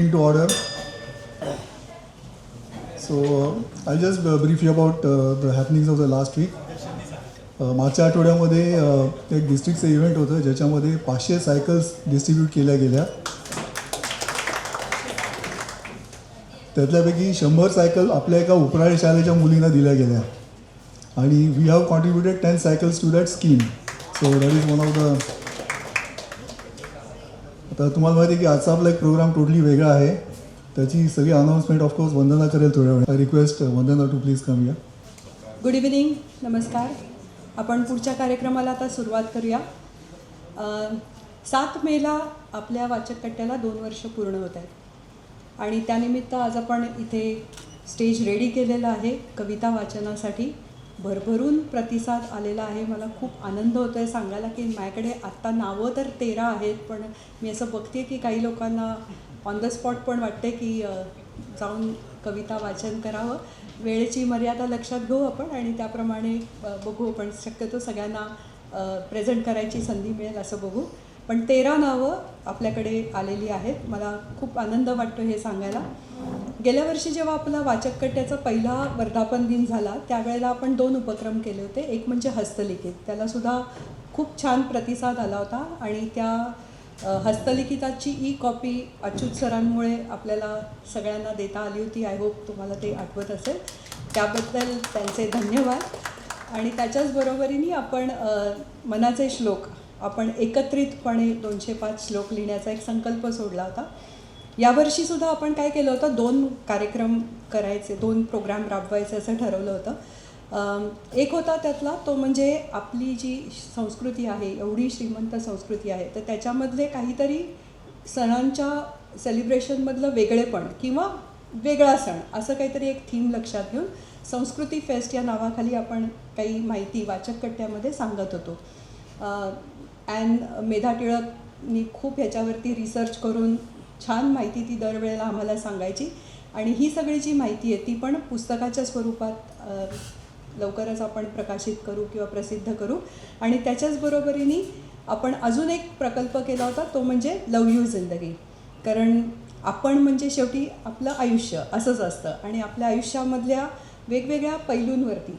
meeting to order. So I'll just brief you about the happenings of the last week. मागच्या आठवड्यामध्ये एक डिस्ट्रिक्टचं event होतं ज्याच्यामध्ये 500 cycles distribute केल्या गेल्या. त्यातल्यापैकी 100 सायकल आपल्या एका उपराळी शाळेच्या मुलींना दिल्या गेल्या आणि we have contributed 10 cycles to that scheme. So that is one of the. आता तुम्हाला माहिती आहे की आजचा आपला एक प्रोग्राम टोटली वेगळा आहे. त्याची सगळी अनाउन्समेंट ऑफकोर्स वंदना करेल थोड्या वेळ. I request Vandana to please come या. गुड इव्हिनिंग, नमस्कार. आपण पुढच्या कार्यक्रमाला आता सुरुवात करूया. 7 मेला आपल्या वाचक कट्ट्याला 2 वर्ष पूर्ण होत आहेत आणि त्यानिमित्त आज आपण इथे स्टेज रेडी केलेलं आहे कविता वाचनासाठी. भरभरून प्रतिसाद आलेला आहे. मला खूप आनंद होतो आहे सांगायला की माझ्याकडे आत्ता नावं तर 13 आहेत, पण मी असं बघते की काही लोकांना ऑन द स्पॉट पण वाटते की जाऊन कविता वाचन करावं. वेळेची मर्यादा लक्षात घेऊ आपण आणि त्याप्रमाणे बघू. आपण शक्यतो सगळ्यांना प्रेझेंट करायची संधी मिळेल असं बघू. पण 13 नावं आपल्याकडे आलेली आहेत. मला खूप आनंद वाटतो हे सांगायला. गेल्या वर्षी जेव्हा आपला वाचक कट्ट्याचा पहिला वर्धापन दिन झाला त्यावेळेला आपण 2 उपक्रम केले होते. एक म्हणजे हस्तलिखित, त्यालासुद्धा खूप छान प्रतिसाद आला होता आणि त्या हस्तलिखिताची कॉपी अच्युत सरांमुळे आपल्याला सगळ्यांना देता आली होती. आय होप तुम्हाला ते आठवत असेल. त्याबद्दल त्यांचे धन्यवाद. आणि त्याच्याच बरोबरीने आपण मनाचे श्लोक आपण एकत्रितपणे 205 श्लोक लिहिण्याचा एक संकल्प सोडला होता. यावर्षीसुद्धा आपण काय केलं होतं, 2 कार्यक्रम करायचे, 2 प्रोग्राम राबवायचे असं ठरवलं होतं. एक होता त्यातला तो म्हणजे आपली जी संस्कृती आहे, एवढी श्रीमंत संस्कृती आहे, तर त्याच्यामधले काहीतरी सणांच्या सेलिब्रेशनमधलं वेगळेपण किंवा वेगळा सण असं काहीतरी एक थीम लक्षात घेऊन संस्कृती फेस्ट या नावाखाली आपण काही माहिती वाचक कट्ट्यामध्ये सांगत होतो. मेधा टिळकनी खूप ह्याच्यावरती रिसर्च करून छान माहिती ती दरवेळेला आम्हाला सांगायची आणि ही सगळी जी माहिती आहे ती पण पुस्तकाच्या स्वरूपात लवकरच आपण प्रकाशित करू किंवा प्रसिद्ध करू. आणि त्याच्याच बरोबरीने आपण अजून एक प्रकल्प केला होता तो म्हणजे लव यू जिंदगी. कारण आपण म्हणजे शेवटी आपलं आयुष्य असंच असतं आणि आपल्या आयुष्यामधल्या वेगवेगळ्या पैलूंवरती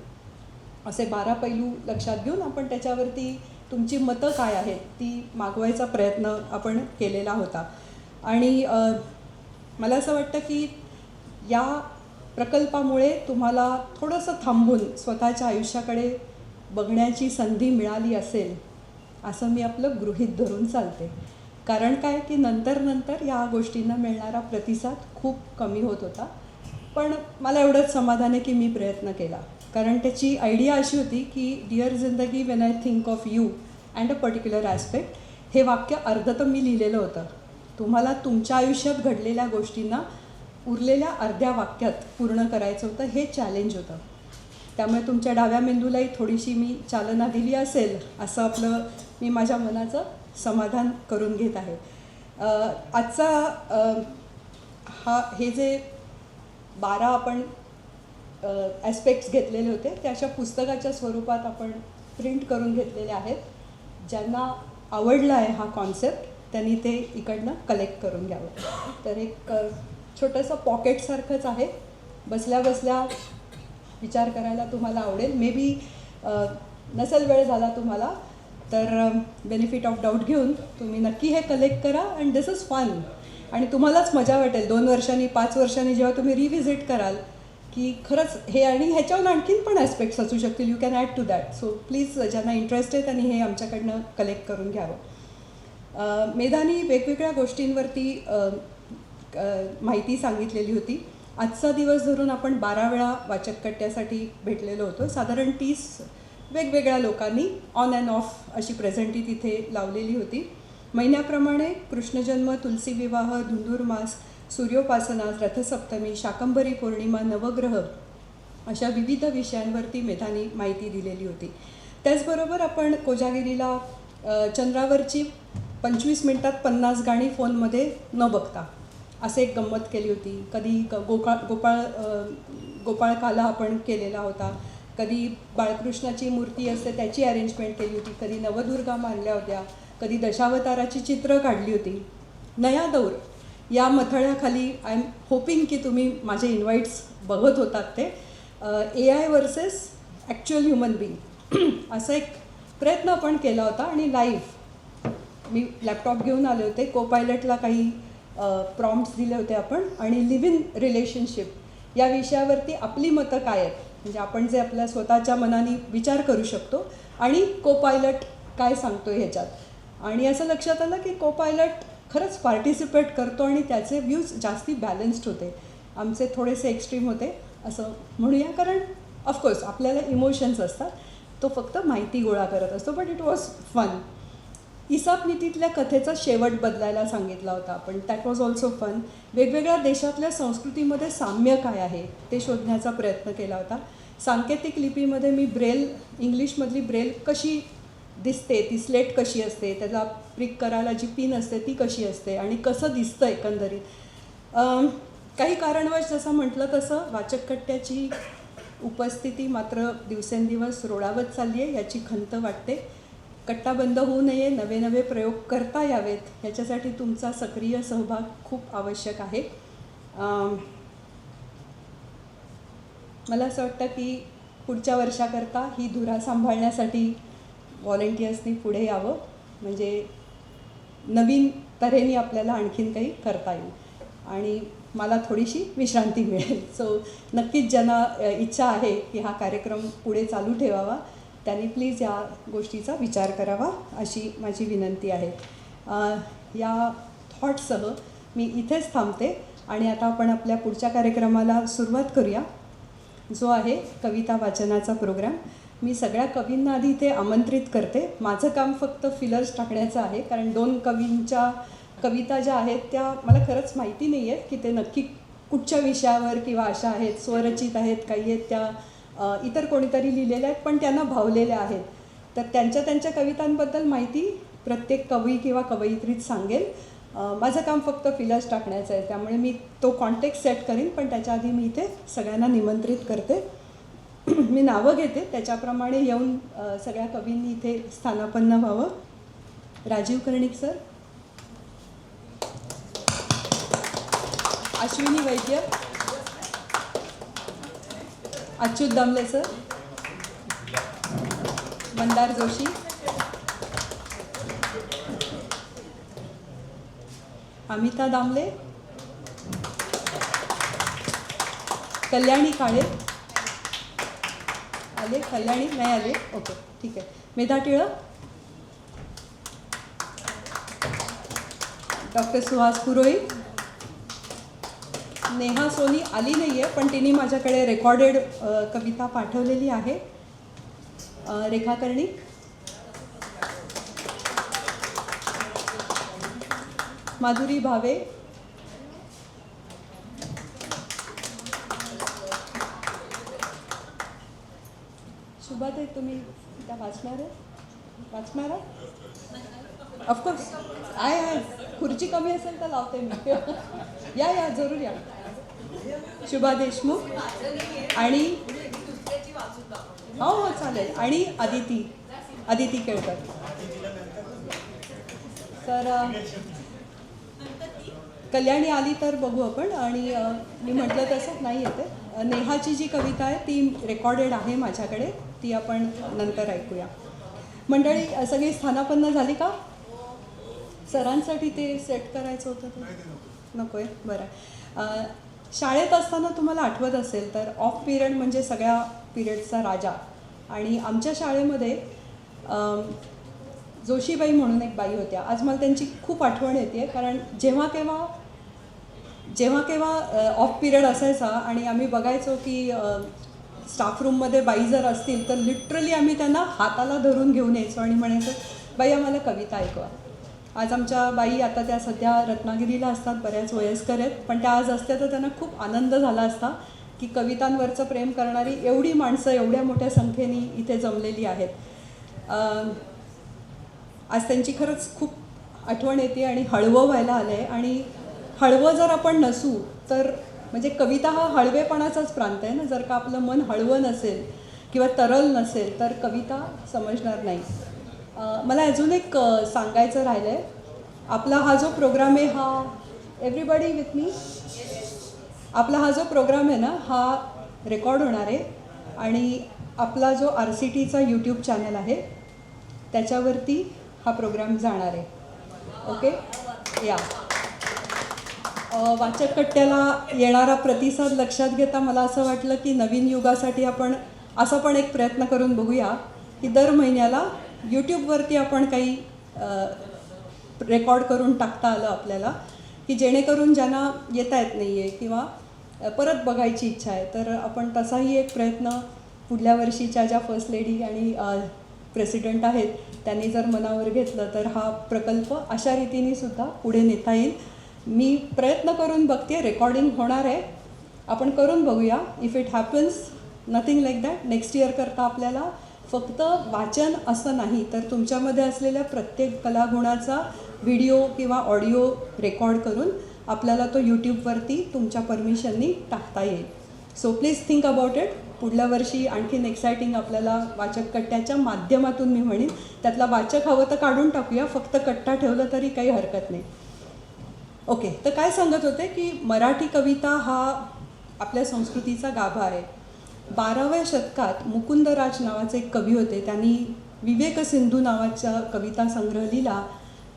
असे 12 पैलू लक्षात घेऊन आपण त्याच्यावरती तुमची मतं काय आहेत ती मागवायचा प्रयत्न आपण केलेला होता. आणि मला असं वाटतं की या प्रकल्पामुळे तुम्हाला थोडंसं थांबून स्वतःच्या आयुष्याकडे बघण्याची संधी मिळाली असेल असं मी आपलं गृहीत धरून चालते. कारण काय की नंतर या गोष्टींना मिळणारा प्रतिसाद खूप कमी होत होता. पण मला एवढंच समाधान आहे की मी प्रयत्न केला. कारण त्याची आयडिया अशी होती की डिअर जिंदगी when I think of you and a particular aspect, हे वाक्य अर्ध तर मी लिहिलेलं होतं. तुम्हाला तुमच्या आयुष्यात घडलेल्या गोष्टींना उरलेल्या अर्ध्या वाक्यात पूर्ण करायचं होतं. हे चॅलेंज होतं. त्यामुळे तुमच्या डाव्या मेंदूलाही थोडीशी मी चालना दिली असेल असं आपलं मी माझ्या मनाचं समाधान करून घेत आहे. आजचा हे जे 12 आपण ॲस्पेक्ट्स घेतलेले होते ते अशा पुस्तकाच्या स्वरूपात आपण प्रिंट करून घेतलेले आहेत. ज्यांना आवडला आहे हा कॉन्सेप्ट त्यांनी ते इकडनं कलेक्ट करून घ्यावं. तर एक छोटंसं पॉकेटसारखंच आहे. बसल्या बसल्या विचार करायला तुम्हाला आवडेल. मे बी नसेल वेळ झाला तुम्हाला तर बेनिफिट ऑफ डाऊट घेऊन तुम्ही नक्की हे कलेक्ट करा अँड दिस इज फन. आणि तुम्हालाच मजा वाटेल 2 वर्षांनी 5 वर्षांनी जेव्हा तुम्ही रिव्हिजिट कराल की खरंच हे आणि ह्याच्याहून आणखीन पण ॲस्पेक्ट्स असू शकतील. You can add to that. So please ज्यांना इंटरेस्ट आहे त्यांनी हे आमच्याकडनं कलेक्ट करून घ्यावं. मेधानी वेगवेगळ्या गोष्टींवरती माहिती सांगितलेली होती. आजचा दिवस धरून आपण 12 वेळा वाचक कट्ट्यासाठी भेटलेलो होतो. साधारण 30 वेगवेगळ्या लोकांनी ऑन अँड ऑफ अशी प्रेझेंटी तिथे लावलेली होती. महिन्याप्रमाणे कृष्णजन्म, तुलसी विवाह, धुंधुरमास, सूर्योपासना, रथसप्तमी, शाकंभरी पौर्णिमा, नवग्रह अशा विविध विषयांवरती मेधानी माहिती दिलेली होती. त्याचबरोबर आपण कोजागिरीला चंद्रावरची 25 मिनिटात 50 गाणी फोनमध्ये न बघता असे एक गंमत केली होती. कधी गोपाळकाला आपण केलेला होता. कधी बाळकृष्णाची मूर्ती असते त्याची अरेंजमेंट केली होती. कधी नवदुर्गा मांडल्या होत्या. कधी दशावताराची चित्र काढली होती. नया दौर या मथळ्याखाली आय एम होपिंग की तुम्ही माझे इन्व्हाइट्स बघत होतात ते AI versus actual human being असा एक प्रयत्न आपण केला होता आणि लाईव्ह मी लॅपटॉप घेऊन आले होते. को पायलटला काही प्रॉम्प्ट्स दिले होते आपण आणि लिव्ह इन रिलेशनशिप या विषयावरती आपली मतं काय आहेत, म्हणजे आपण जे आपल्या स्वतःच्या मनाने विचार करू शकतो आणि को पायलट काय सांगतो ह्याच्यात. आणि असं लक्षात आलं की को पायलट खरंच पार्टिसिपेट करतो आणि त्याचे व्ह्यूज जास्ती बॅलन्स्ड होते. आमचे थोडेसे एक्स्ट्रीम होते असं म्हणूया, कारण ऑफकोर्स आपल्याला इमोशन्स असतात, तो फक्त माहिती गोळा करत असतो. But it was fun. Aesop नीतीतल्या कथेचा शेवट बदलायला सांगितला होता आपण. That was also fun. वेगवेगळ्या देशातल्या संस्कृतीमध्ये साम्य काय आहे ते शोधण्याचा प्रयत्न केला होता. सांकेतिक लिपीमध्ये मी ब्रेल, इंग्लिशमधली ब्रेल कशी दिसते, ती स्लेट कशी असते, त्याला प्रिक करायला जी पिन असते ती कशी असते आणि कसं दिसतं एकंदरीत. काही कारणवश जसं म्हटलं तसं वाचककट्ट्याची उपस्थिती मात्र दिवसेंदिवस रोडावत चालली आहे, याची खंत वाटते. कट्टा बंद होऊ नये, नवे नवे प्रयोग करता यावेत, ह्याच्यासाठी तुमचा सक्रिय सहभाग खूप आवश्यक आहे. मला असं वाटतं की पुढच्या वर्षाकरता ही धुरा सांभाळण्यासाठी व्हॉलेंटियर्सनी पुढे यावं, म्हणजे नवीन तऱ्हेने आपल्याला आणखीन काही करता येईल आणि मला थोडीशी विश्रांती मिळेल. सो नक्कीच ज्यांना इच्छा आहे की हा कार्यक्रम पुढे चालू ठेवावा त्यांनी प्लीज या गोष्टीचा विचार करावा अशी माझी विनंती आहे. या थॉटसह मी इथेच थांबते आणि आता आपण आपल्या पुढच्या कार्यक्रमाला सुरुवात करूया, जो आहे कविता वाचनाचा प्रोग्राम. मी सगळ्या कवींना आधी इथे आमंत्रित करते. माझं काम फक्त फिलर्स टाकण्याचं आहे, कारण 2 कवींच्या कविता ज्या आहेत त्या मला खरंच माहिती नाही आहेत की ते नक्की कुठच्या विषयावर किंवा अशा आहेत, स्वरचित आहेत, काही आहेत त्या इतर कोणीतरी लिहिलेल्या आहेत पण त्यांना भावलेल्या आहेत. तर त्यांच्या कवितांबद्दल माहिती प्रत्येक कवी किंवा कवयित्रीच सांगेल. माझं काम फक्त फिलर्स टाकण्याचं आहे, त्यामुळे मी तो कॉन्टेक्स्ट सेट करीन. पण त्याच्या आधी मी इथे सगळ्यांना निमंत्रित करते. मी नावं घेते, त्याच्याप्रमाणे येऊन सगळ्या कवींनी इथे स्थानापन्न व्हावं. राजीव कर्णिक सर, अश्विनी वैद्य, अच्युत दामले सर, मंदार जोशी, अमिता दामले, कल्याणी काळे. आले? कल्याणी नाही आले? ओके, ठीक आहे. मेधा टिळक, डॉक्टर सुहास पुरोहित, नेहा सोनी आली नाही आहे पण तिने माझ्याकडे रेकॉर्डेड कविता पाठवलेली आहे. रेखा कर्णिक, माधुरी भावे, शुभाताई, तुम्ही त्या वाचणार आहे? ऑफकोर्स आहे. खुर्ची कमी असेल तर लावते मी. या जरूर या. शुभा देशमुख आणि हो चालेल. आणि आदिती केळकर. तर कल्याणी आली तर बघू आपण. आणि मी म्हटलं तसं नाही येते. नेहाची जी कविता आहे ती रेकॉर्डेड आहे माझ्याकडे, ती आपण नंतर ऐकूया. मंडळी सगळी स्थानापन्न झाली का? सरांसाठी ते सेट करायचं होतं ते नको आहे? बरं. शाळेत असताना तुम्हाला आठवत असेल तर ऑफ पिरियड म्हणजे सगळ्या पिरियड्सचा राजा. आणि आमच्या शाळेमध्ये जोशीबाई म्हणून एक बाई होत्या. आज मला त्यांची खूप आठवण येते, कारण जेव्हा केव्हा ऑफ पिरियड असायचा आणि आम्ही बघायचो की स्टाफ रूममध्ये बाई जर असतील तर लिटरली आम्ही त्यांना हाताला धरून घेऊन यायचो आणि म्हणायचो, बाई आम्हाला कविता ऐकवा. आज आमच्या बाई आता त्या सध्या रत्नागिरीला असतात, बऱ्याच वयस्कर आहेत, पण त्या आज असत्या तर त्यांना खूप आनंद झाला असता की कवितांवरचं प्रेम करणारी एवढी माणसं एवढ्या मोठ्या संख्येने इथे जमलेली आहेत. आज त्यांची खरंच खूप आठवण येते आणि हळवं व्हायला आलं आहे. आणि हळवं जर आपण नसू तर, म्हणजे कविता हा हळवेपणाचाच प्रांत आहे ना. जर का आपलं मन हळवं नसेल किंवा तरल नसेल तर कविता समजणार नाही. मला अजून एक सांगायचं राहिलं आहे. आपला हा जो प्रोग्राम आहे हा एव्हरीबडी विथ मी. आपला हा जो प्रोग्राम आहे ना हा रेकॉर्ड होणार आहे आणि आपला जो RCTचा यूट्यूब चॅनल आहे त्याच्यावरती हा प्रोग्राम जाणार आहे. ओके या वाचक कट्ट्याला येणारा प्रतिसाद लक्षात घेता मला असं वाटलं की नवीन युगासाठी आपण असा पण एक प्रयत्न करून बघूया की दर महिन्याला यूट्यूबवरती आपण काही रेकॉर्ड करून टाकता आलं आपल्याला की जेणेकरून ज्यांना येता येत नाही आहे किंवा परत बघायची इच्छा आहे तर आपण तसाही एक प्रयत्न पुढल्या वर्षीच्या ज्या फर्स्ट लेडी आणि प्रेसिडेंट आहेत त्यांनी जर मनावर घेतलं तर हा प्रकल्प अशा रीतीने सुद्धा पुढे नेता येईल. मी प्रयत्न करून बघते. रेकॉर्डिंग होणार आहे, आपण करून बघूया. If it happens nothing like that. Next year करता आपल्याला फक्त वाचन असं नाही तर तुमच्यामध्ये असलेल्या प्रत्येक कलागुणाचा व्हिडिओ किंवा ऑडिओ रेकॉर्ड करून आपल्याला तो यूट्यूबवरती तुमच्या परमिशननी टाकता येईल. So please think about it. पुढल्या वर्षी आणखीन एक्सायटिंग आपल्याला वाचक कट्ट्याच्या माध्यमातून मी म्हणेन त्यातला वाचक हवं तर काढून टाकूया, फक्त कट्टा ठेवलं तरी काही हरकत नाही. ओके, तर काय सांगत होते की मराठी कविता हा आपल्या संस्कृतीचा गाभा आहे. 12व्या शतकात मुकुंदराज नावाचे एक कवी होते. त्यांनी विवेक सिंधू नावाचा कविता संग्रह लिहिला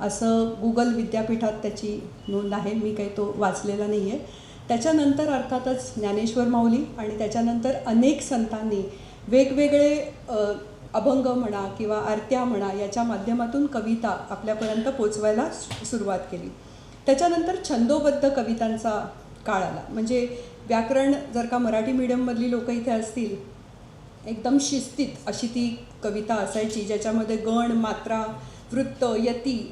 असं गुगल विद्यापीठात त्याची नोंद आहे. मी काही तो वाचलेला नाही आहे. त्याच्यानंतर अर्थातच ज्ञानेश्वर माऊली आणि त्याच्यानंतर अनेक संतांनी वेगवेगळे अभंग म्हणा किंवा आरत्या म्हणा याच्या माध्यमातून कविता आपल्यापर्यंत पोचवायला सुरुवात केली. त्याच्यानंतर छंदोबद्ध कवितांचा काळ आला. म्हणजे व्याकरण जर का मराठी मीडियममधली लोकं इथे असतील एकदम शिस्तीत अशी ती कविता असायची ज्याच्यामध्ये गण, मात्रा, वृत्त, यती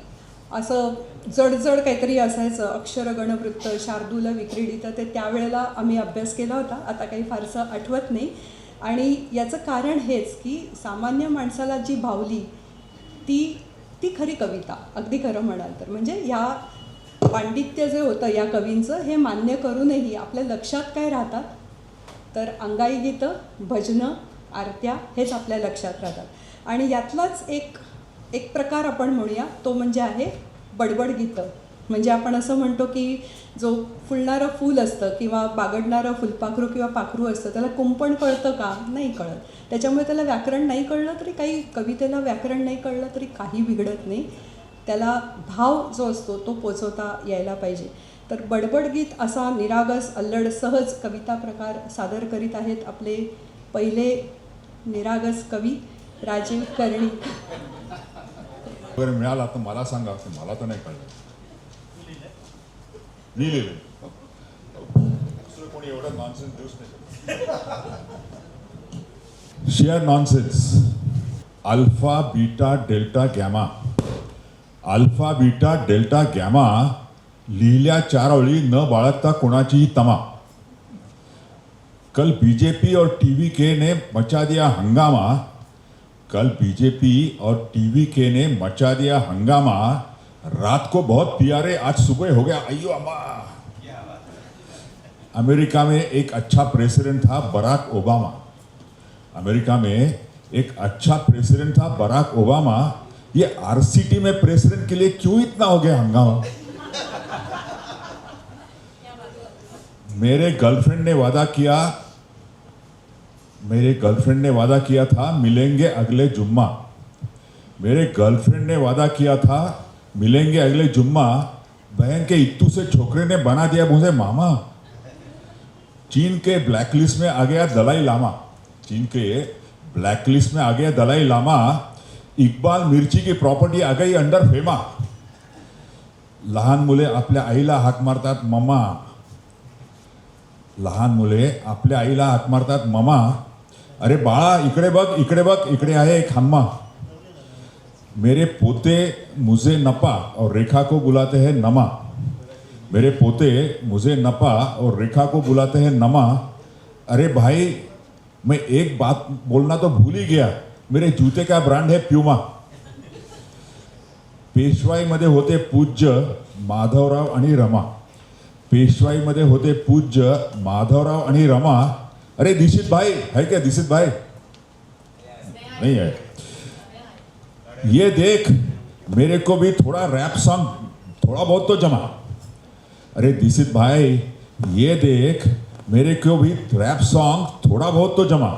असं जडजड काहीतरी असायचं. अक्षर, गणवृत्त, शार्दूल, विक्रीडित. ते त्यावेळेला आम्ही अभ्यास केला होता, आता काही फारसं आठवत नाही. आणि याचं कारण हेच की सामान्य माणसाला जी भावली ती खरी कविता. अगदी खरं म्हणाल तर म्हणजे या पांडित्य जे होतं या कवींचं हे मान्य करूनही आपल्या लक्षात काय राहतात तर अंगाई गीतं, भजनं, आरत्या हेच आपल्या लक्षात राहतात. आणि यातलाच एक प्रकार आपण म्हणूया तो म्हणजे आहे बडबड गीतं. म्हणजे आपण असं म्हणतो की जो फुलणारं फूल असतं किंवा बागडणारं फुलपाखरू किंवा पाखरू असतं त्याला कुंपण कळतं का? नाही कळत. त्याच्यामुळे त्याला व्याकरण नाही कळलं तरी काही, कवितेला व्याकरण नाही कळलं तरी काही बिघडत नाही. त्याला भाव जो असतो तो पोचवता यायला पाहिजे. तर बडबड गीत असा निरागस, अल्लड, सहज कविता प्रकार सादर करीत आहेत आपले पहिले निरागस कवी राजीव कर्णिक. वगैरे मिळाला तर मला सांगा, मला तर नाही कळलं. लिहिलेलं कोणी एवढा नॉनसेन्स देऊच नाही. Share nonsense. Alpha beta delta gamma. Alpha beta delta gamma लिहिल्या 4 ओळी न बाळगता कोणाचीही तमा. कल बीजेपी और टीवीके ने मचा दिया हंगामा. कल बीजेपी और टीवीके ने मचा दिया हंगामा. रात को बहुत पिया रे, आज सुबह हो गया अयो अम्मा. अमेरिका में एक अच्छा प्रेसिडेंट था बराक ओबामा. अमेरिका में एक अच्छा प्रेसिडेंट था बराक ओबामा. ये RCT में प्रेसिडेंट के लिए क्यों इतना हो गया हंगामा? मेरे गर्लफ्रेंड ने वादा किया था मिलेंगे अगले जुम्मा. मेरे गर्लफ्रेंड ने वादा किया था मिलेंगे अगले जुम्मा. बहन के इत्तू से छोकरे ने बना दिया मुझे मामा. चीन के ब्लैकलिस्ट में आ गया दलाई लामा. चीन के ब्लैकलिस्ट में आ गया दलाई लामा. इक्बाल मिर्ची की प्रॉपर्टी आ गई अंडर फेमा. लहान मुले आपल्या आईला हाक मारतात ममा. लहान मुले आपल्या आईला हाक मारतात ममा. अरे बाळा इकडे बघ, इकडे बघ, इकडे आहे एक हम्मा. मेरे पोते मुझे नपा और रेखा को बुलाते हैं नमा. मेरे पोते मुझे नपा और रेखा को बुलाते हैं नमा. अरे भाई मैं एक बात बोलना तो भूल ही गया, मेरे जूते का ब्रांड है प्यूमा. पेशवाईमध्ये होते पूज्य माधवराव आणि रमा. पेशवाईमध्ये होते पूज्य माधवराव आणि रमा. अरे दिशित भाई है क्या? दिशित भाई नहीं है. ये देख मेरे को भी थोड़ा रैप सॉन्ग थोड़ा बहुत तो जमा. अरे दिसित भाई ये देख, मेरे को भी रैप सॉन्ग थोड़ा बहुत तो जमा.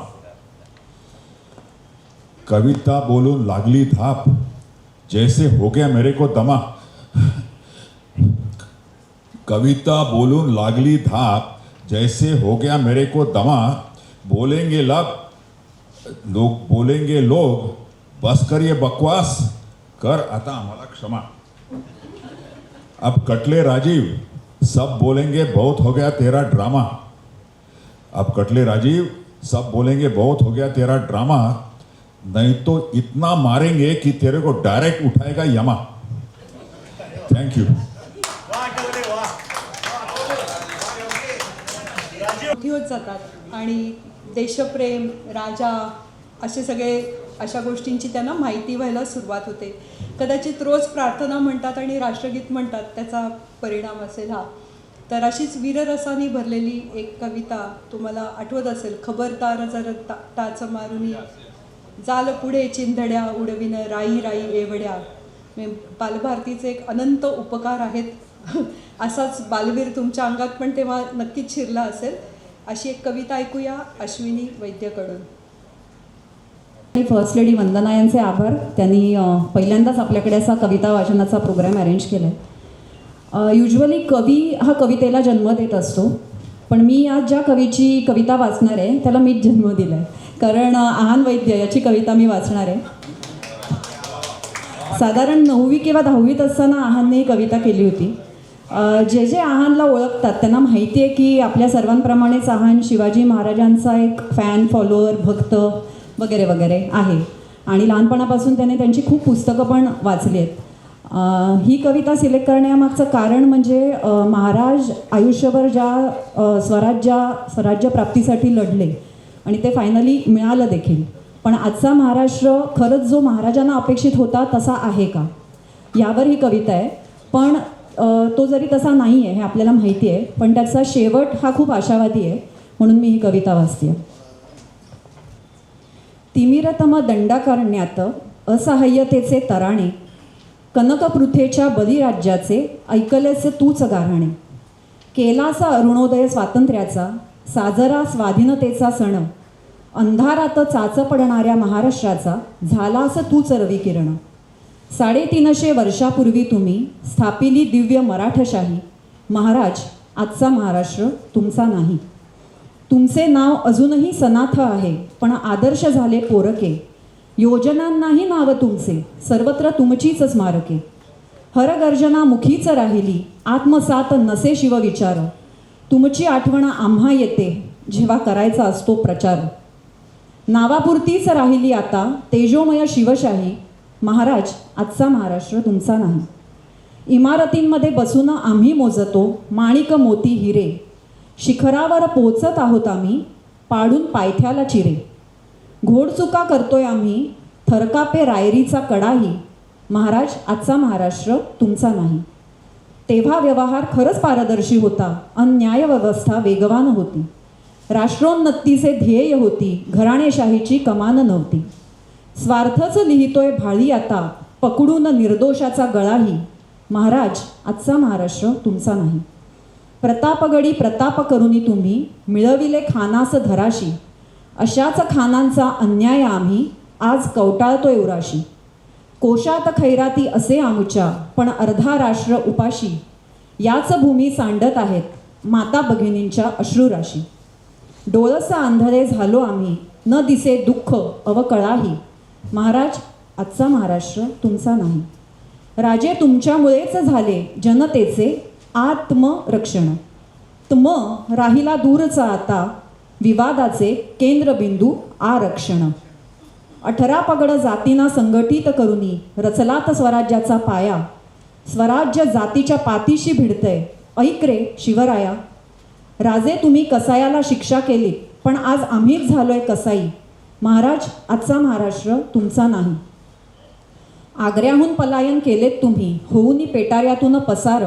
कविता बोलून लागली धाप, जैसे हो गया मेरे को दमा. कविता बोलून लागली धाप, जैसे हो गया मेरे को दमा. बोलेंगे लोग, बस कर ये बकवास, कर आता आम्हाला क्षमा. अब कटले राजीव, सब बोलेंगे बहुत हो गया तेरा ड्रामा. अब कटले राजीव, सब बोलेंगे बहुत हो गया तेरा ड्रामा. नहीं तो इतना मारेंगे कि तेरे को डायरेक्ट उठाएगा यमा. Thank you. मोठी होत जातात आणि देशप्रेम, राजा असे सगळे अशा गोष्टींची त्यांना माहिती व्हायला सुरुवात होते. कदाचित रोज प्रार्थना म्हणतात आणि राष्ट्रगीत म्हणतात, त्याचा परिणाम असेल हा. तर अशीच वीररसाने भरलेली एक कविता तुम्हाला आठवत असेल. खबरदार जर टाच मारुनी, जाल पुढे चिंधड्या उडविन राई राई एवढ्या. बालभारतीचे एक अनंत उपकार आहेत. असाच बालवीर तुमच्या अंगात पण तेव्हा नक्कीच शिरला असेल. अशी एक कविता ऐकूया अश्विनी वैद्यकडून. आणि फर्स्ट लेडी वंदना यांचे आभार. त्यांनी पहिल्यांदाच आपल्याकडे असा कविता वाचनाचा प्रोग्राम अरेंज केला आहे. युजली कवी हा कवितेला जन्म देत असतो, पण मी आज ज्या कवीची कविता वाचणार आहे त्याला मीच जन्म दिला आहे. कारण आहान वैद्य याची कविता मी वाचणार आहे. साधारण 9वी किंवा 10वीत असताना आहानने ही कविता केली होती. जे जे आहानला ओळखतात त्यांना माहिती आहे की आपल्या सर्वांप्रमाणेच आहान शिवाजी महाराजांचा एक फॅन, फॉलोअर, भक्त वगैरे वगैरे आहे. आणि लहानपणापासून त्याने त्यांची खूप पुस्तकं पण वाचली आहेत. ही कविता सिलेक्ट करण्यामागचं कारण म्हणजे महाराज आयुष्यभर ज्या स्वराज्य प्राप्तीसाठी लढले आणि ते फायनली मिळालं देखील. पण आजचा महाराष्ट्र खरंच जो महाराजांना अपेक्षित होता तसा आहे का, यावर ही कविता आहे. पण तो जरी तसा नाही आहे हे आपल्याला माहिती आहे, पण त्याचा शेवट हा खूप आशावादी आहे, म्हणून मी ही कविता वाचते. तिमिरतम दंडाकारण्यात असहाय्यतेचे तराणे, कनकपृथेच्या बलिराज्याचे ऐकलेस तूच गाऱ्हाणे. केलासा अरुणोदय स्वातंत्र्याचा, साजरा स्वाधीनतेचा सण, अंधारात चाच पडणाऱ्या महाराष्ट्राचा झालास तूच रविकिरण. 350 वर्षापूर्वी तुम्ही स्थापिली दिव्य मराठशाही, महाराज आजचा महाराष्ट्र तुमचा नाही. तुमचे नाव अजूनही सनाथ आहे, पण आदर्श झाले पोरके. योजनांनाही नाव तुमचे, सर्वत्र तुमचीच स्मारके. हरगर्जना मुखीच राहिली, आत्मसात नसे शिवविचार. तुमची आठवण आम्हा येते, जेव्हा करायचा असतो प्रचार. नावापुरतीच राहिली आता तेजोमय शिवशाही, महाराज आजचा महाराष्ट्र तुमचा नाही. इमारतींमध्ये बसून आम्ही मोजतो माणिक मोती हिरे, शिखरावर पोचत आहोत आम्ही पाडून पायथ्याला चिरे. घोडचुका करतोय आम्ही, थरकापे रायरीचा कडाही, महाराज आजचा महाराष्ट्र तुमचा नाही. तेव्हा व्यवहार खरंच पारदर्शी होता, अन्याय व्यवस्था वेगवान होती. राष्ट्रोन्नतीचे ध्येय होती, घराणेशाहीची कमान नव्हती. स्वार्थच लिहितोय भाळी आता, पकडून निर्दोषाचा गळाही, महाराज आजचा महाराष्ट्र तुमचा नाही. प्रतापगडी प्रताप करुनी तुम्ही मिळविले खानास धराशी, अशाच खानांचा अन्याय आम्ही आज कवटाळतोय उराशी. कोशात खैराती असे आमुच्या, पण अर्धा राष्ट्र उपाशी. याच भूमी सांडत आहेत माता भगिनींच्या अश्रुराशी. डोळस आंधळे झालो आम्ही, न दिसे दुःख अवकळाही, महाराज आजचा महाराष्ट्र तुमचा नाही. राजे तुमच्यामुळेच झाले जनतेचे आत्मरक्षण. राहिला दूरचा आता, विवादाचे केंद्रबिंदू आरक्षण. 18 पगड जातींना संघटित करुनी रचलात स्वराज्याचा पाया. स्वराज्य जातीच्या पातीशी भिडतंय, ऐक रे शिवराया. राजे तुम्ही कसायाला शिक्षा केली, पण आज आम्हीच झालोय कसाई. महाराज आजचा महाराष्ट्र तुमचा नाही. आग्र्याहून पलायन केलेत तुम्ही, होऊनी पेटाऱ्यातून पसार.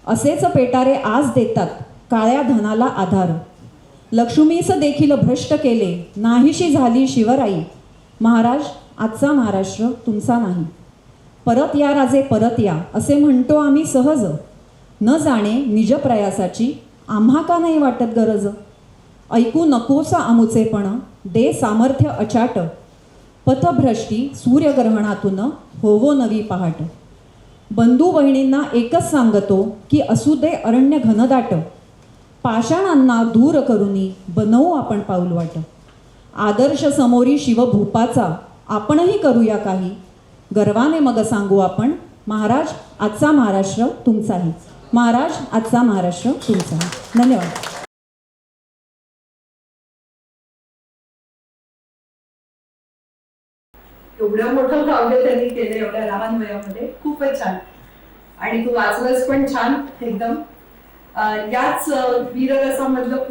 असेच पेटारे आज देतात काळ्या धनाला आधार. लक्ष्मीस देखील भ्रष्ट केले, नाहीशी झाली शिवराई. महाराज आजचा महाराष्ट्र तुमचा नाही. परत या राजे परत या, असे म्हणतो आम्ही सहज. न जाणे निज प्रयासाची आम्हा का नाही वाटत गरज. ऐकू नकोसा आमुचेपण दे सामर्थ्य अचाट. पथभ्रष्टी सूर्यग्रहणातून होवो नवी पहाट. बंधू बहिणींना एकच सांगतो की असू दे अरण्य घनदाट. पाषाणांना दूर करूनी बनवू आपण पाऊल वाट. आदर्श समोरी शिवभूपाचा आपणही करूया काही. गर्वाने मग सांगू आपण महाराज आजचा महाराष्ट्र तुमचाही. महाराज आजचा महाराष्ट्र तुमचाही. धन्यवाद. एवढं मोठं काव्य त्यांनी केलं एवढ्या लहान वयामध्ये, खूपच छान. आणि तू वाचलंस पण छान एकदम. याच वीररसामधलं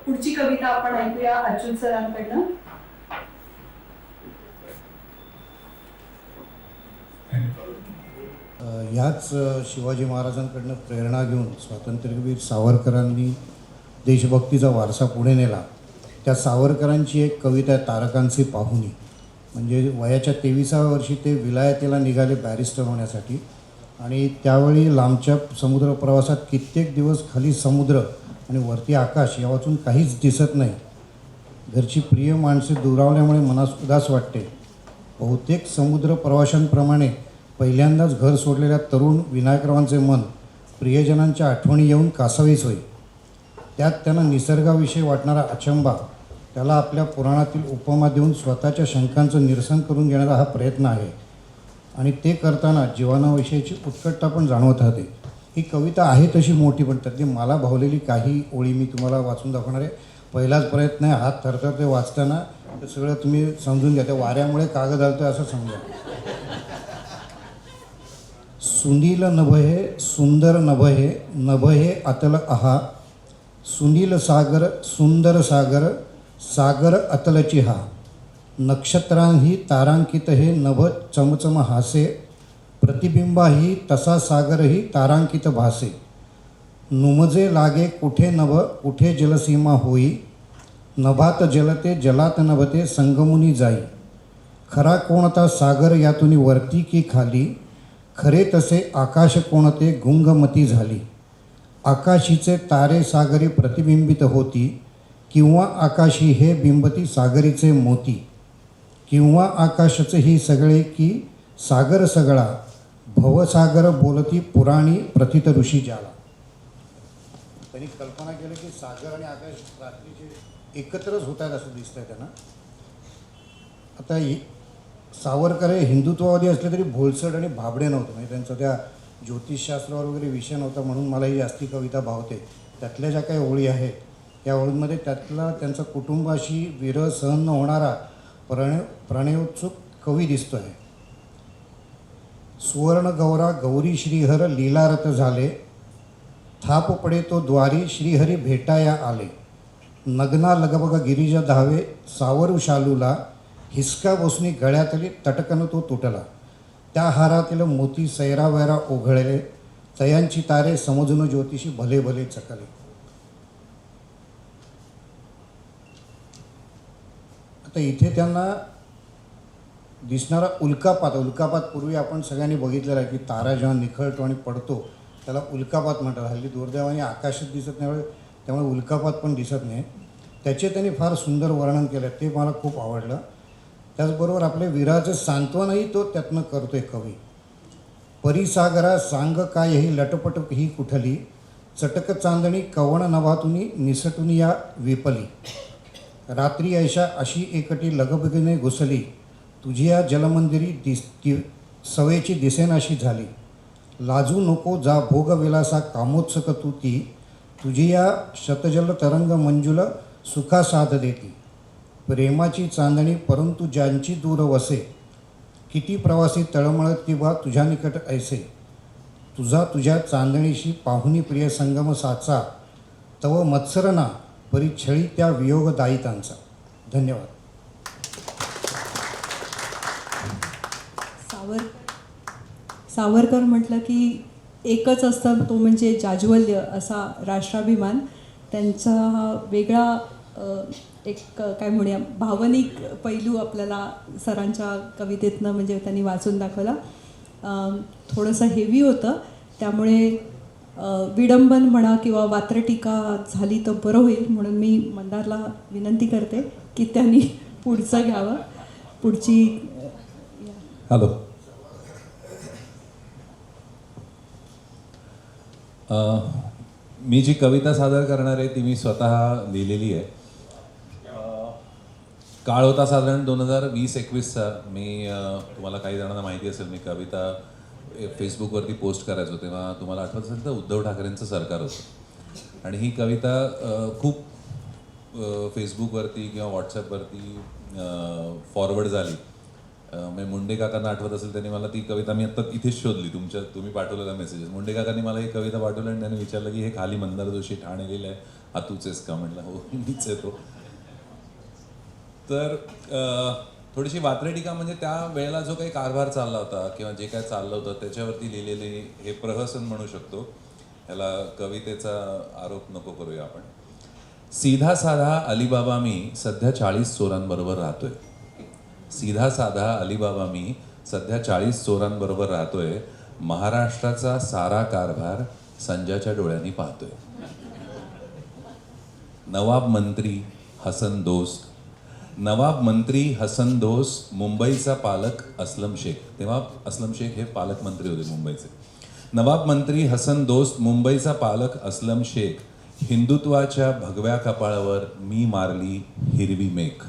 पुढची कविता आपण ऐकूया अच्युत सरांकडनं. ह्याच शिवाजी महाराजांकडनं प्रेरणा घेऊन स्वातंत्र्यवीर सावरकरांनी देशभक्तीचा वारसा पुढे नेला. त्या सावरकरांची एक कविता आहे तारकांची पाहुणी. म्हणजे वयाच्या 23व्या वर्षी ते विलायतेला निघाले बॅरिस्टर होण्यासाठी. आणि त्यावेळी लांबच्या समुद्र प्रवासात कित्येक दिवस खाली समुद्र आणि वरती आकाश या वाचून काहीच दिसत नाही. घरची प्रिय माणसे दुरावल्यामुळे मनास उदास वाटते. बहुतेक समुद्र प्रवाशांप्रमाणे पहिल्यांदाच घर सोडलेल्या तरुण विनायकरावांचे मन प्रियजनांच्या आठवणी येऊन कासावीस होई. त्यात त्यांना निसर्गाविषयी वाटणारा अचंबा, त्याला आपल्या पुराणातील उपमा देऊन स्वतःच्या शंकांचं निरसन करून घेणारा हा प्रयत्न आहे. आणि ते करताना जीवनाविषयीची उत्कटता पण जाणवत राहते. ही कविता आहे तशी मोठी, पण त्यातली मला भावलेली काही ओळी मी तुम्हाला वाचून दाखवणार आहे. पहिलाच प्रयत्न आहे, हात थरथरते वाचताना. ते सगळं तुम्ही समजून घ्या. त्या वाऱ्यामुळे कागद हलतोय असं समजा. सुनील नभहे सुंदर नभहे नभहे अतल आहा. सुनील सागर सुंदर सागर सागर अतलची हा. नक्षत्रांही तारांकित हे नभ चमचम हासे. प्रतिबिंबाही तसा सागरही तारांकित भासे. नुमजे लागे कुठे नभ कुठे जलसीमा होई. नभात जलते जलात नभते संगमुनी जाई. खरा कोणता सागर यातुनी वरती की खाली. खरे तसे आकाश कोणते गुंगमती झाली. आकाशीचे तारे सागरी प्रतिबिंबित होती. किंवा आकाशी हे बिंबती सागरीचे मोती. किंवा आकाशचे ही सगळे की सागर सगळा. भवसागर बोलती पुराणी प्रथित ऋषी जाला. त्यांनी कल्पना केली की सागर आणि आकाश रात्रीचे एकत्रच होत आहेत असं दिसतंय त्यांना. आता सावरकर हे हिंदुत्ववादी असले तरी भोळसट आणि भाबडे नव्हते. म्हणजे त्यांचा त्या ज्योतिषशास्त्रावर वगैरे विषय नव्हता, म्हणून मला ही जास्ती कविता भावते. त्यातल्या ज्या काही ओळी आहेत या ओळींमध्ये त्यातला त्यांचा कुटुंबाशी विरह सहन न होणारा प्रणयोत्सुक कवी दिसतो आहे. सुवर्ण गौरा गौरी श्रीहर लीलारत झाले. थाप पडे तो द्वारी श्रीहरी भेटाया आले. नग्ना लगबग गिरिजा धावे सावरू शालूला. हिसका बसनी गळ्यातली तटकन तो तुटला. त्या हारातील मोती सैरावैरा ओघळले. तयांची तारे समजून ज्योतिषी भले भले चकले. आता इथे त्यांना दिसणारा उल्कापात, उल्कापात पूर्वी आपण सगळ्यांनी बघितलेला आहे की तारा जेव्हा निखळतो आणि पडतो त्याला उल्कापात म्हणतात. हल्ली दुर्दैवाने आकाशात दिसत नाही, त्यामुळे उल्कापात पण दिसत नाही. त्याचे त्यांनी फार सुंदर वर्णन केलं, ते मला खूप आवडलं. त्याचबरोबर आपले विराचं सांत्वनही तो त्यातनं करतो आहे कवी. परिसागरा सांग काय ही लटपट ही कुठली. चटक चांदणी कवण नभातुनी निसटून या विपली. रात्री ऐशा अशी एकटी लगबगीने घुसली. तुझी या जलमंदिरी सवेची दिसेनाशी झाली. लाजू नको जा भोगविलासा कामोत्सक तू ती. तुझी या शतजल तरंग मंजुल सुखा साध देती. प्रेमाची चांदणी परंतु ज्यांची दूर वसे. किती प्रवासी तळमळत किंवा तुझ्या निकट ऐसे. तुझा तुझ्या चांदणीशी पाहुणी प्रिय संगम साचा. तव मत्सरना परिछळी त्या वियोगदायितांचा. धन्यवाद. सावरकर म्हटलं की एकच असतं, तो म्हणजे जाज्वल्य असा राष्ट्राभिमान. त्यांचा हा वेगळा एक काय म्हणूया भावनिक पैलू आपल्याला सरांच्या कवितेतनं म्हणजे त्यांनी वाचून दाखवला. थोडंसं हेवी होतं, त्यामुळे विडंबन म्हणा किंवा वात्रटिका झाली तर बरं होईल, म्हणून मी मंदारला विनंती करते की त्यांनी पुढचं घ्यावं. पुढची हॅलो. मी जी कविता सादर करणार आहे ती मी स्वतः लिहिलेली आहे. काळ होता साधारण 2020-21चा. मी तुम्हाला काही जणांना माहिती असेल, मी कविता फेसबुकवरती पोस्ट करायचो तेव्हा तुम्हाला आठवत असेल तर उद्धव ठाकरेंचं सरकार होतं आणि ही कविता खूप फेसबुकवरती किंवा व्हॉट्सॲपवरती फॉरवर्ड झाली. मी मुंडे काकांना आठवत असेल त्यांनी मला ती कविता, मी आत्ता इथेच शोधली, तुम्ही पाठवलेला मेसेजेस. मुंडे काकांनी मला ही कविता पाठवली आणि त्यांनी विचारलं की हे खाली मंदार जोशी ठाणे लिहिलं आहे, हा तूच आहेस का? म्हटलं हो मीच आहे तो. तर थोडीशी वात्रटिका म्हणजे त्या वेळेला जो काही कारभार चालला होता किंवा जे काय चाललं होतं त्याच्यावरती लिहिलेले हे प्रहसन म्हणू शकतो. ह्याला कवितेचा आरोप नको करूया आपण. सीधा साधा अलीबाबा मी सध्या 40 चोरांबरोबर राहतोय. सीधा साधा अलीबाबा मी सध्या 40 चोरांबरोबर राहतोय. महाराष्ट्राचा सारा कारभार संजयच्या डोळ्यांनी पाहतोय. नवाब मंत्री हसन दोस्त, नवाब मंत्री हसन दोस्त, मुंबईचा पालक अस्लम शेख. तेव्हा अस्लम शेख हे पालकमंत्री होते मुंबईचे. नवाब मंत्री हसन दोस्त, मुंबईचा पालक अस्लम शेख, हिंदुत्वाच्या भगव्या कपाळावर मी मारली हिरवी मेघ.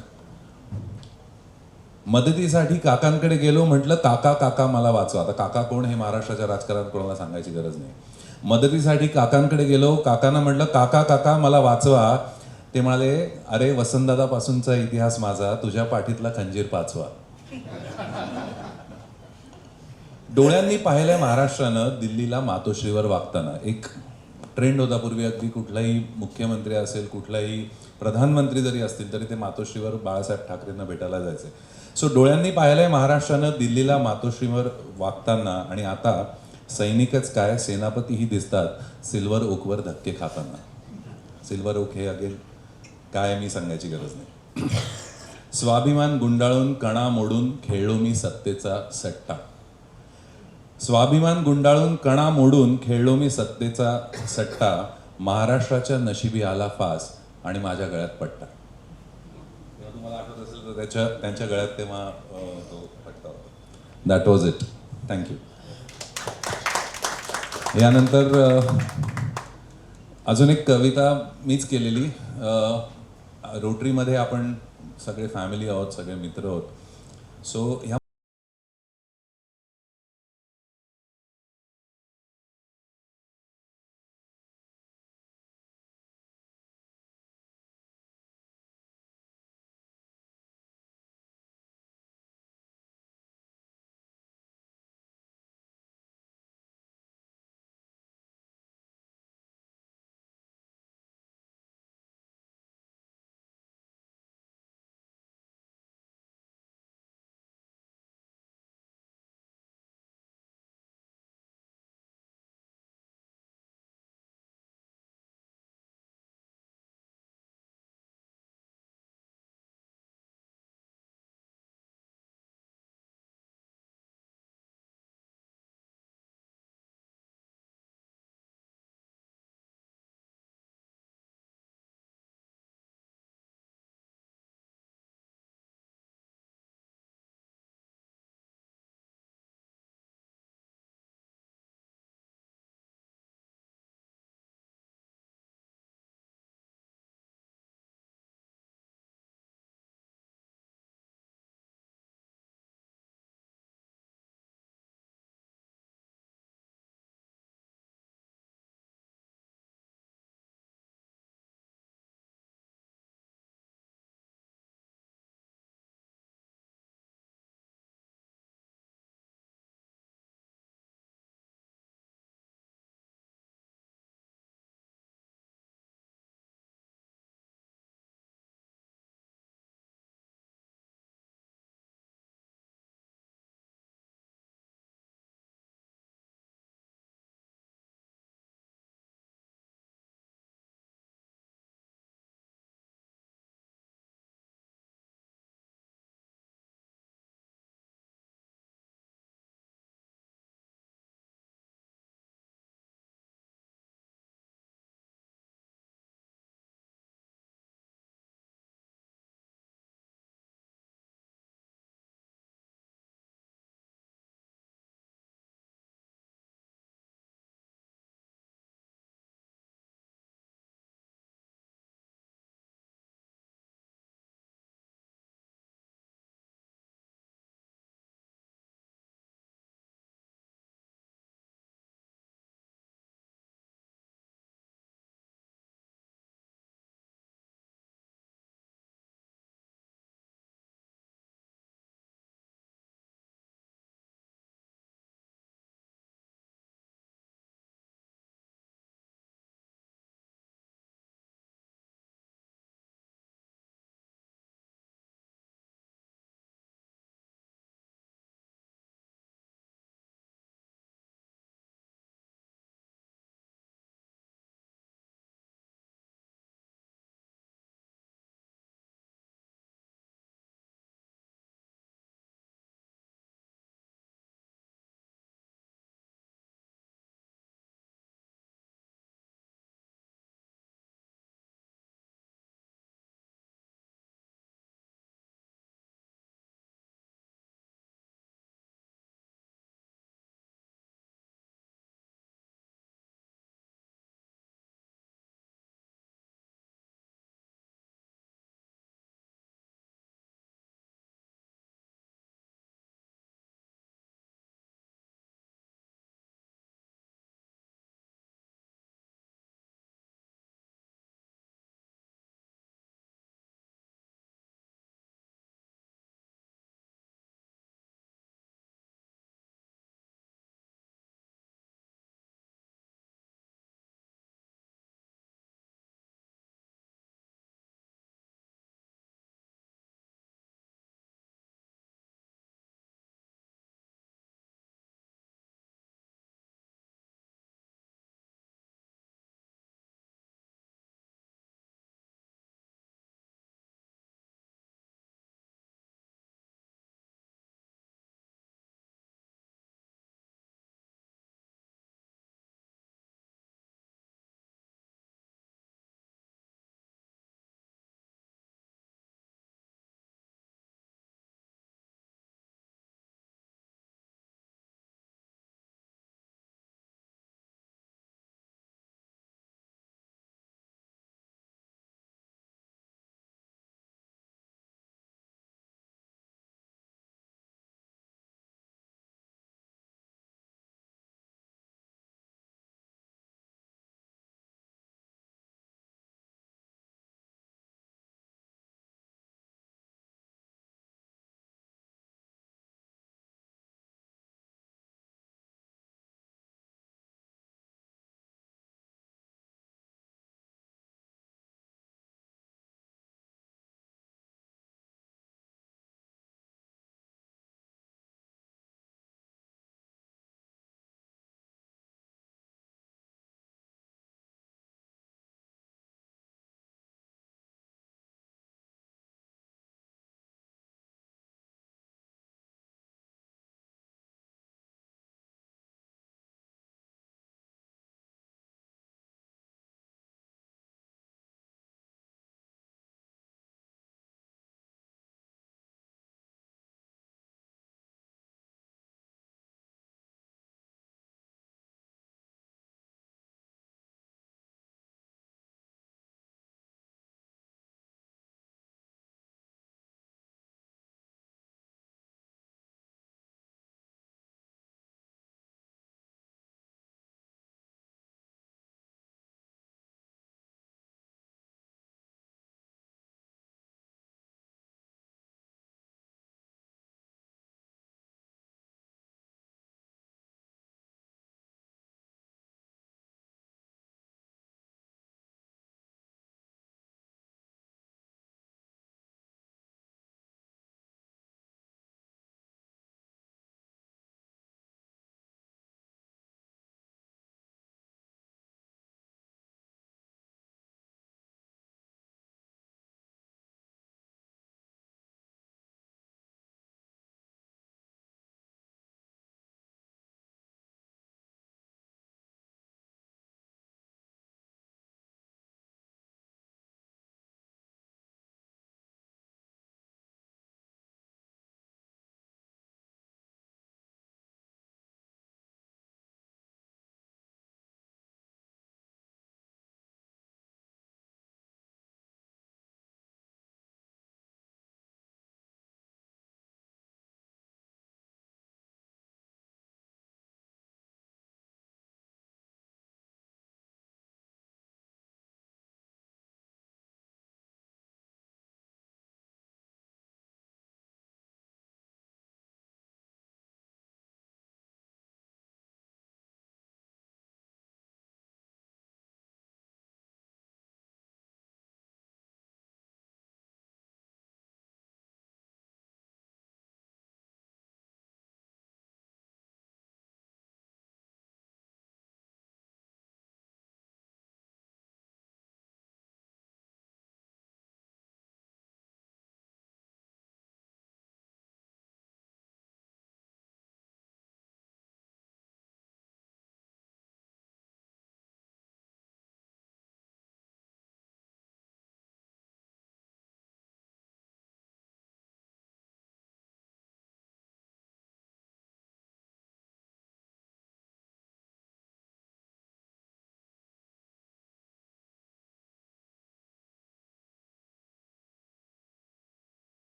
मदतीसाठी काकांकडे गेलो, म्हटलं काका काका मला वाचवा. आता काका कोण हे महाराष्ट्राच्या राजकारणात कोणाला सांगायची गरज नाही. मदतीसाठी काकांकडे गेलो, काकांना म्हटलं काका काका मला वाचवा. ते म्हणाले अरे वसंतदादापासूनचा इतिहास माझा, तुझ्या पाठीतला खंजीर पाचवा. डोळ्यांनी पाहिलंय महाराष्ट्रानं दिल्लीला मातोश्रीवर वागताना. एक ट्रेंड होता पूर्वी, अगदी कुठलाही मुख्यमंत्री असेल, कुठलाही प्रधानमंत्री जरी असतील तरी ते मातोश्रीवर बाळासाहेब ठाकरेंना भेटायला जायचे. सो डोळ्यांनी पाहिलंय महाराष्ट्रानं दिल्लीला मातोश्रीवर वागताना. आणि आता सैनिकच काय सेनापतीही दिसतात सिल्वर ओकवर धक्के खाताना. सिल्वर ओक हे अगेन काय मी सांगायची गरज नाही. स्वाभिमान गुंडाळून कणा मोडून खेळलो मी सत्तेचा सट्टा. स्वाभिमान गुंडाळून कणा मोडून खेळलो मी सत्तेचा सट्टा. महाराष्ट्राच्या नशिबी आला फास आणि माझ्या गळ्यात पट्टा. तेव्हा तुम्हाला आठवत असेल तर त्यांच्या गळ्यात तेव्हा तो पट्टा होता. That was it. थँक्यू. यानंतर अजून एक कविता मीच केलेली. रोटरीमध्ये आपण सगळे फॅमिली आहोत, सगळे मित्र आहोत. सो ह्या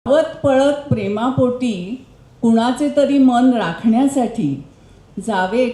धावत पळत प्रेमापोटी कुणाचे तरी मन राखण्यासाठी जावे